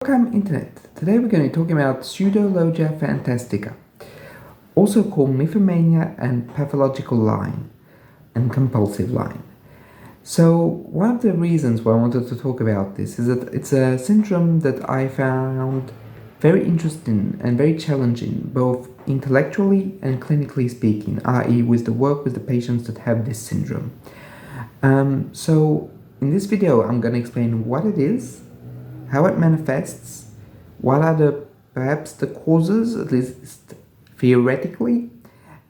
Welcome Internet. Today we're going to be talking about pseudologia fantastica, also called mythomania and pathological lying and compulsive lying. So one of the reasons why I wanted to talk about this is that it's a syndrome that I found very interesting and very challenging, both intellectually and clinically speaking, i.e. with the work with the patients that have this syndrome. So in this video I'm going to explain what it is, how it manifests, what are perhaps the causes, at least theoretically,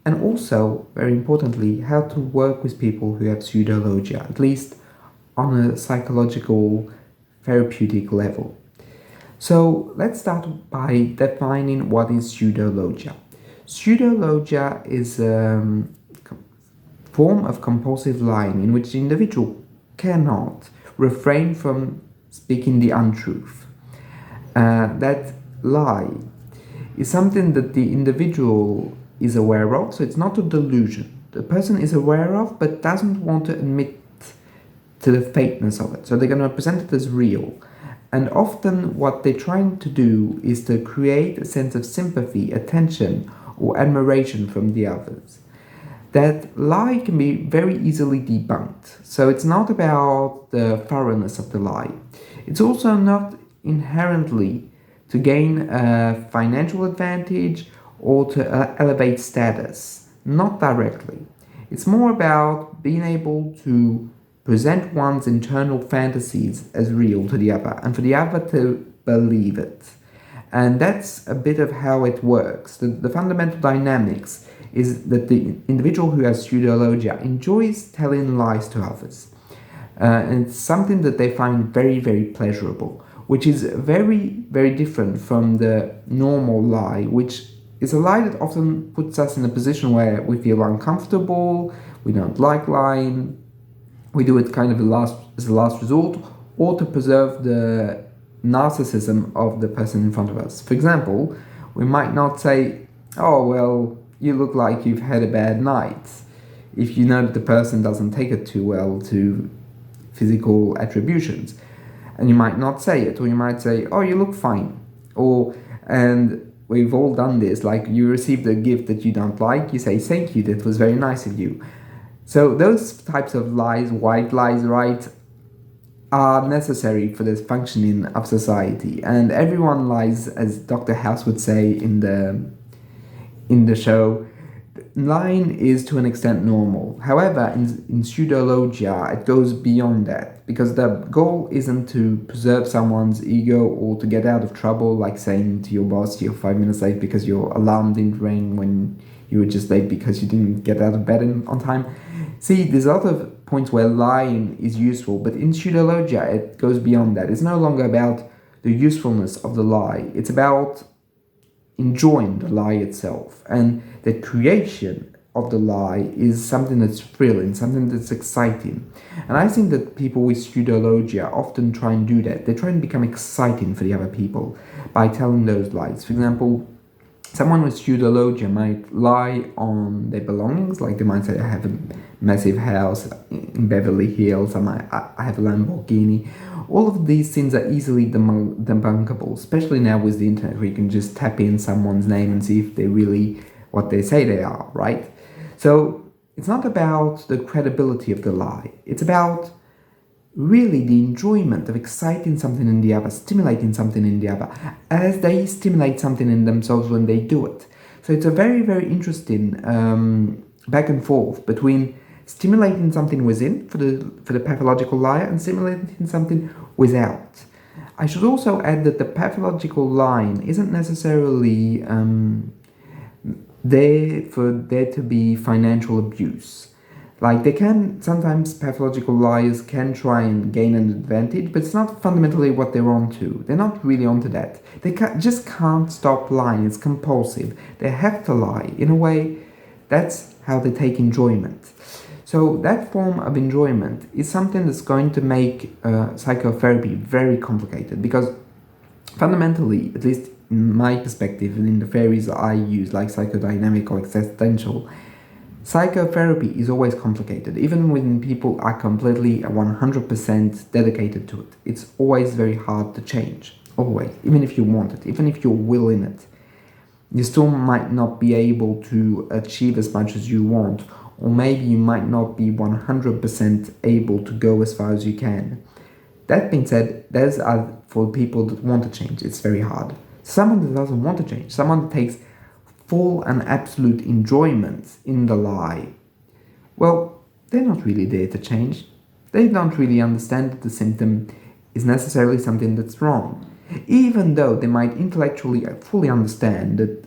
and also, very importantly, how to work with people who have pseudologia, at least on a psychological, therapeutic level. So let's start by defining what is pseudologia. Pseudologia is a form of compulsive lying in which the individual cannot refrain from speaking the untruth. That lie is something that the individual is aware of, so it's not a delusion. The person is aware of but doesn't want to admit to the fakeness of it, so they're going to present it as real. And often what they're trying to do is to create a sense of sympathy, attention, or admiration from the others. That lie can be very easily debunked, so it's not about the thoroughness of the lie. It's also not inherently to gain a financial advantage or to elevate status, not directly. It's more about being able to present one's internal fantasies as real to the other and for the other to believe it. And that's a bit of how it works. The fundamental dynamics is that the individual who has pseudologia enjoys telling lies to others. And it's something that they find very, very pleasurable, which is very, very different from the normal lie, which is a lie that often puts us in a position where we feel uncomfortable, we don't like lying, we do it kind of as a last resort, or to preserve the narcissism of the person in front of us. For example, we might not say, "Oh, well, you look like you've had a bad night," if you know that the person doesn't take it too well to physical attributions. And you might not say it, or you might say, "Oh, you look fine." And we've all done this, like you received a gift that you don't like, you say, "Thank you, that was very nice of you." So those types of lies, white lies, right, are necessary for the functioning of society. And everyone lies, as Dr. House would say in the show. Lying is to an extent normal. However, in pseudologia, it goes beyond that, because the goal isn't to preserve someone's ego or to get out of trouble, like saying to your boss you're 5 minutes late because your alarm didn't ring when you were just late because you didn't get out of bed on time. See, there's a lot of points where lying is useful, but in pseudologia, it goes beyond that. It's no longer about the usefulness of the lie. It's about enjoying the lie itself, and the creation of the lie is something that's thrilling, something that's exciting. And I think that people with pseudologia often try and do that. They try and become exciting for the other people by telling those lies. For example, someone with pseudologia might lie on their belongings, like they might say, "I have a massive house in Beverly Hills, I have a Lamborghini." All of these things are easily debunkable, especially now with the internet, where you can just tap in someone's name and see if they're really what they say they are, right? So it's not about the credibility of the lie. It's about really the enjoyment of exciting something in the other, stimulating something in the other, as they stimulate something in themselves when they do it. So it's a very, very interesting back and forth between stimulating something within for the pathological liar and stimulating something without. I should also add that the pathological lying isn't necessarily there to be financial abuse. Like sometimes pathological liars can try and gain an advantage, but it's not fundamentally what they're onto. They're not really onto that. They just can't stop lying. It's compulsive. They have to lie. In a way, that's how they take enjoyment. So that form of enjoyment is something that's going to make psychotherapy very complicated, because fundamentally, at least in my perspective and in the theories that I use, like psychodynamic or existential, psychotherapy is always complicated. Even when people are completely 100% dedicated to it, it's always very hard to change. always, even if you want it, even if you're willing it. You still might not be able to achieve as much as you want, or maybe you might not be 100% able to go as far as you can. That being said, those are for people that want to change. It's very hard. Someone that doesn't want to change, someone that takes full and absolute enjoyment in the lie, well, they're not really there to change. They don't really understand that the symptom is necessarily something that's wrong, even though they might intellectually fully understand that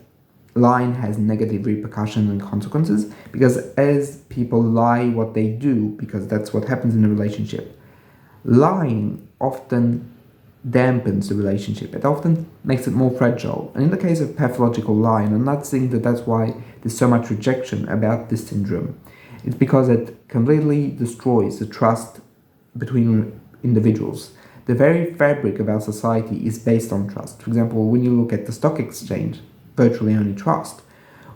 lying has negative repercussions and consequences, because as people lie what they do, because that's what happens in a relationship, lying often dampens the relationship. It often makes it more fragile. And in the case of pathological lying, I'm not saying that that's why there's so much rejection about this syndrome. It's because it completely destroys the trust between individuals. The very fabric of our society is based on trust. For example, when you look at the stock exchange, virtually only trust.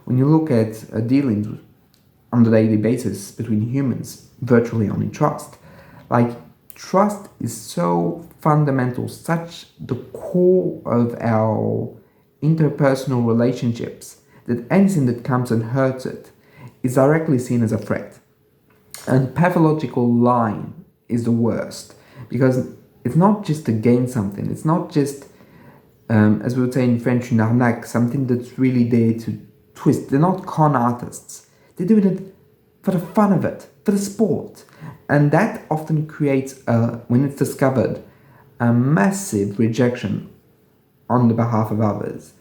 When you look at dealings on a daily basis between humans, virtually only trust. Like, trust is so fundamental, such the core of our interpersonal relationships, that anything that comes and hurts it is directly seen as a threat. And pathological lying is the worst, because it's not just to gain something, it's not just, as we would say in French, une arnaque, something that's really there to twist. They're not con artists, they're doing it for the fun of it, for the sport. And that often creates, when it's discovered, a massive rejection on the behalf of others.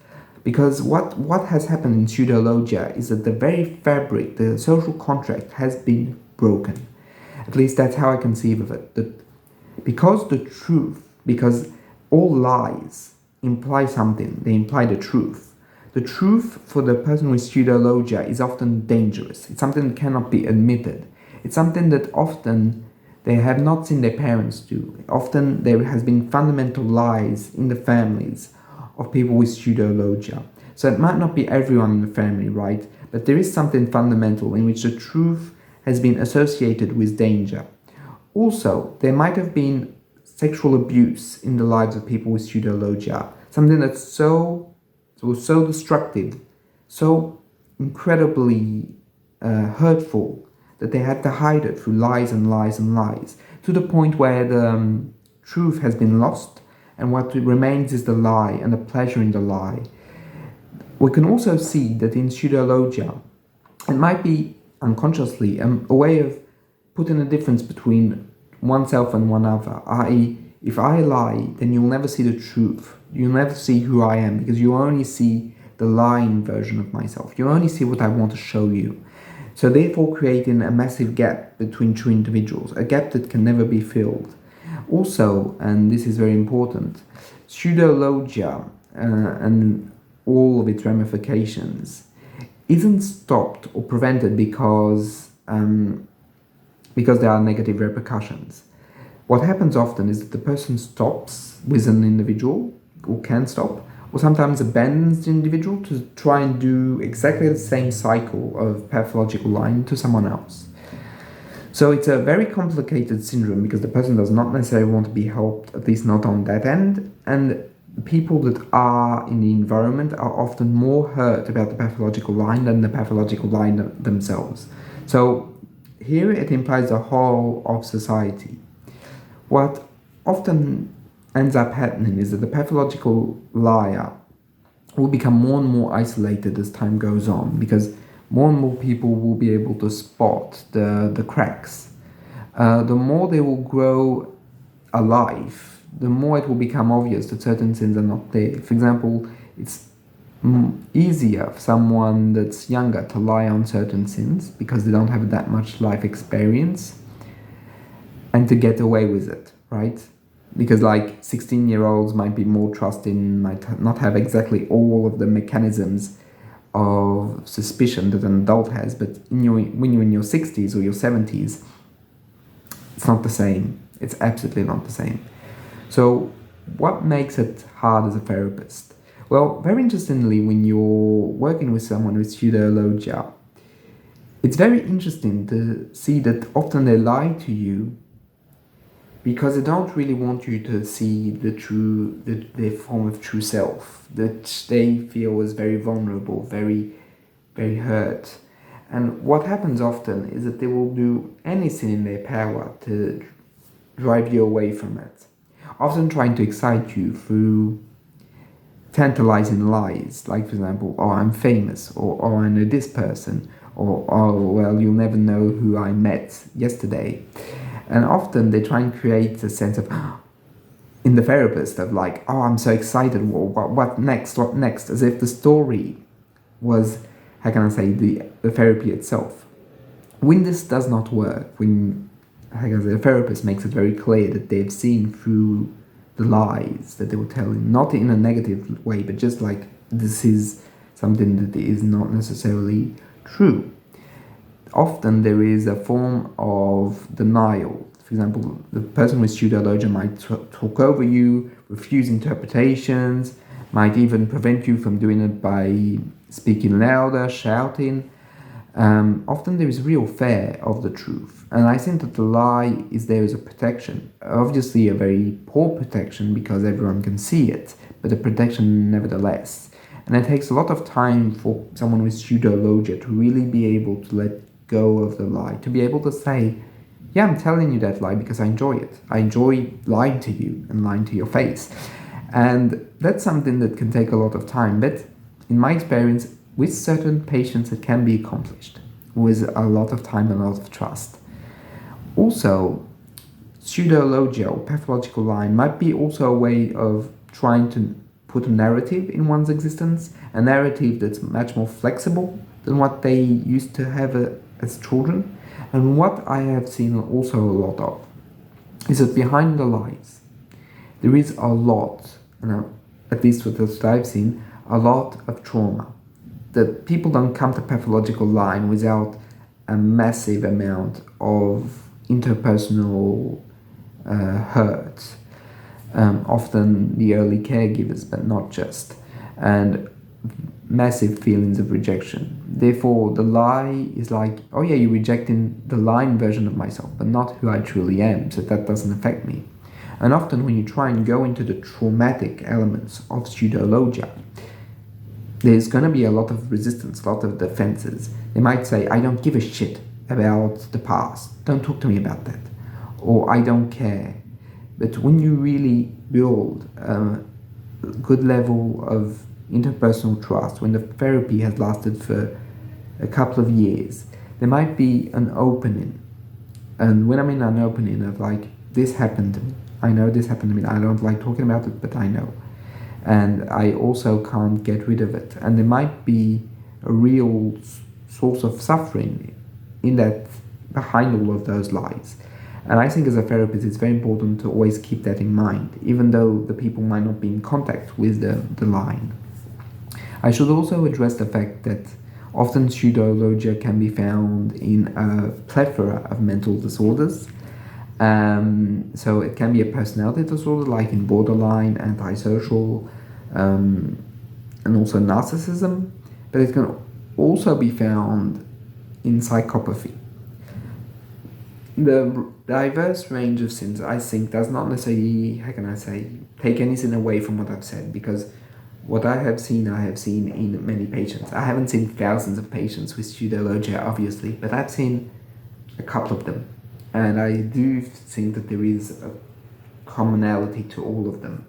Because what has happened in pseudologia is that the very fabric, the social contract, has been broken. At least that's how I conceive of it. That because all lies imply something, they imply the truth. The truth for the person with pseudologia is often dangerous. It's something that cannot be admitted. It's something that often they have not seen their parents do. Often there has been fundamental lies in the families of people with pseudologia. So it might not be everyone in the family, right? But there is something fundamental in which the truth has been associated with danger. Also, there might have been sexual abuse in the lives of people with pseudologia. Something that's so destructive, so incredibly hurtful, that they had to hide it through lies and lies and lies, to the point where the truth has been lost, and what remains is the lie and the pleasure in the lie. We can also see that in pseudologia, it might be unconsciously a way of putting a difference between oneself and one other, i.e., if I lie, then you'll never see the truth. You'll never see who I am, because you only see the lying version of myself. You only see what I want to show you. So therefore creating a massive gap between two individuals, a gap that can never be filled. Also, and this is very important, pseudologia and all of its ramifications isn't stopped or prevented because there are negative repercussions. What happens often is that the person stops with an individual, or can stop, or sometimes abandons the individual to try and do exactly the same cycle of pathological lying to someone else. So it's a very complicated syndrome, because the person does not necessarily want to be helped, at least not on that end, and people that are in the environment are often more hurt about the pathological lying than the pathological lying themselves. So here it implies the whole of society. What often ends up happening is that the pathological liar will become more and more isolated as time goes on, because more and more people will be able to spot the cracks. The more they will grow alive, the more it will become obvious that certain things are not there. For example, it's easier for someone that's younger to lie on certain sins because they don't have that much life experience, and to get away with it, right? Because like 16-year-olds might be more trusting, might not have exactly all of the mechanisms of suspicion that an adult has, but when you're in your 60s or your 70s, it's not the same. It's absolutely not the same. So what makes it hard as a therapist? Well, very interestingly, when you're working with someone with pseudologia, it's very interesting to see that often they lie to you because they don't really want you to see the form of true self that they feel is very vulnerable, very, very hurt. And what happens often is that they will do anything in their power to drive you away from it, often trying to excite you through tantalizing lies, like, for example, oh, I'm famous, or oh, I know this person, or oh, well, you'll never know who I met yesterday. And often they try and create a sense of, in the therapist, of like, oh, I'm so excited, well, what next, as if the story was, how can I say, the therapy itself. When this does not work, when, how can I say, the therapist makes it very clear that they've seen through the lies that they were telling, not in a negative way, but just like this is something that is not necessarily true. Often there is a form of denial. For example, the person with pseudologia might talk over you, refuse interpretations, might even prevent you from doing it by speaking louder, shouting. Often there is real fear of the truth, and I think that the lie is there as a protection. Obviously a very poor protection because everyone can see it, but a protection nevertheless. And it takes a lot of time for someone with pseudologia to really be able to let go of the lie, to be able to say, yeah, I'm telling you that lie because I enjoy it. I enjoy lying to you and lying to your face. And that's something that can take a lot of time, but in my experience, with certain patients, it can be accomplished with a lot of time and a lot of trust. Also, pseudologia or pathological lying might be also a way of trying to put a narrative in one's existence, a narrative that's much more flexible than what they used to have as children. And what I have seen also a lot of is that behind the lies, there is a lot, at least with what I've seen, a lot of trauma. That people don't come to pathological lying without a massive amount of interpersonal hurt. Often the early caregivers, but not just. And massive feelings of rejection. Therefore, the lie is like, oh yeah, you're rejecting the lying version of myself, but not who I truly am, so that doesn't affect me. And often when you try and go into the traumatic elements of pseudologia, there's going to be a lot of resistance, a lot of defenses. They might say, I don't give a shit about the past. Don't talk to me about that. Or I don't care. But when you really build a good level of interpersonal trust, when the therapy has lasted for a couple of years, there might be an opening. And when I mean an opening of like, this happened to me. I know this happened to me. I don't like talking about it, but I know. And I also can't get rid of it. And there might be a real source of suffering in that, behind all of those lies. And I think as a therapist, it's very important to always keep that in mind, even though the people might not be in contact with the line. I should also address the fact that often pseudologia can be found in a plethora of mental disorders. So it can be a personality disorder, like in borderline, antisocial, and also narcissism, but it can also be found in psychopathy. The diverse range of sins, I think, does not necessarily, how can I say, take anything away from what I've said, because what I have seen in many patients. I haven't seen thousands of patients with pseudologia, obviously, but I've seen a couple of them. And I do think that there is a commonality to all of them.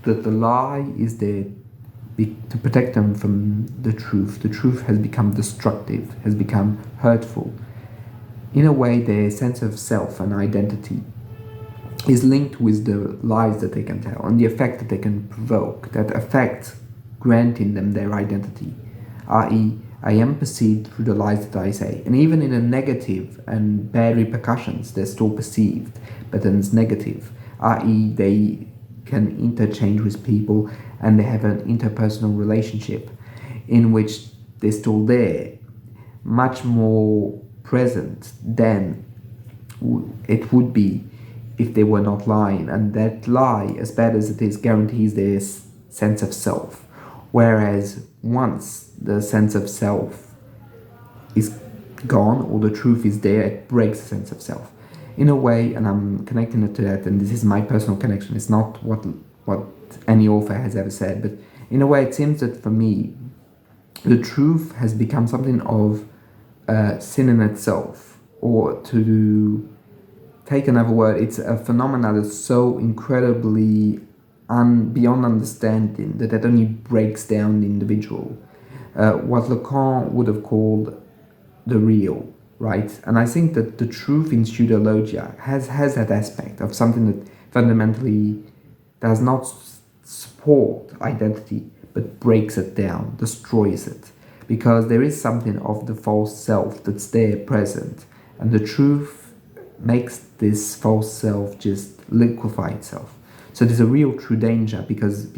That the lie is there to protect them from the truth. The truth has become destructive, has become hurtful. In a way, their sense of self and identity is linked with the lies that they can tell and the effect that they can provoke, that effect granting them their identity, i.e., I am perceived through the lies that I say. And even in a negative and bad repercussions, they're still perceived, but then it's negative, i.e., they can interchange with people and they have an interpersonal relationship in which they're still there, much more present than it would be if they were not lying. And that lie, as bad as it is, guarantees their sense of self. Whereas once the sense of self is gone, or the truth is there, it breaks the sense of self. in a way, and I'm connecting it to that, and this is my personal connection, it's not what any author has ever said, but in a way it seems that for me, the truth has become something of sin in itself, or to take another word, it's a phenomenon that's so incredibly beyond understanding that only breaks down the individual. What Lacan would have called the real, right? And I think that the truth in pseudologia has that aspect of something that fundamentally does not support identity, but breaks it down, destroys it. Because there is something of the false self that's there present, and the truth makes this false self just liquefy itself. So there's a real true danger because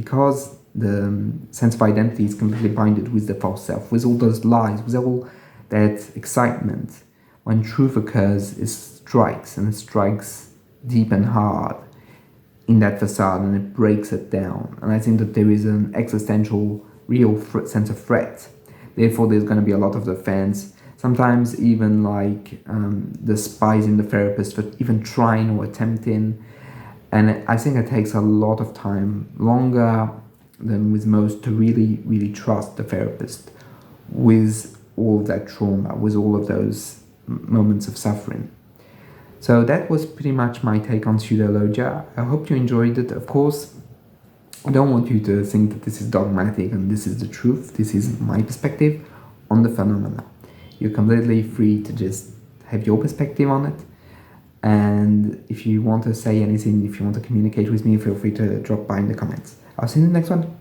the sense of identity is completely binded with the false self, with all those lies, with all that excitement. When truth occurs, it strikes, and it strikes deep and hard in that facade, and it breaks it down. And I think that there is an existential, real sense of threat. Therefore, there's going to be a lot of defense. Sometimes even like despising the therapist for even trying or attempting. And I think it takes a lot of time, longer than with most, to really, really trust the therapist with all of that trauma, with all of those moments of suffering. So that was pretty much my take on pseudologia. I hope you enjoyed it. Of course, I don't want you to think that this is dogmatic and this is the truth. This is my perspective on the phenomena. You're completely free to just have your perspective on it. And if you want to say anything, if you want to communicate with me, feel free to drop by in the comments. I'll see you in the next one.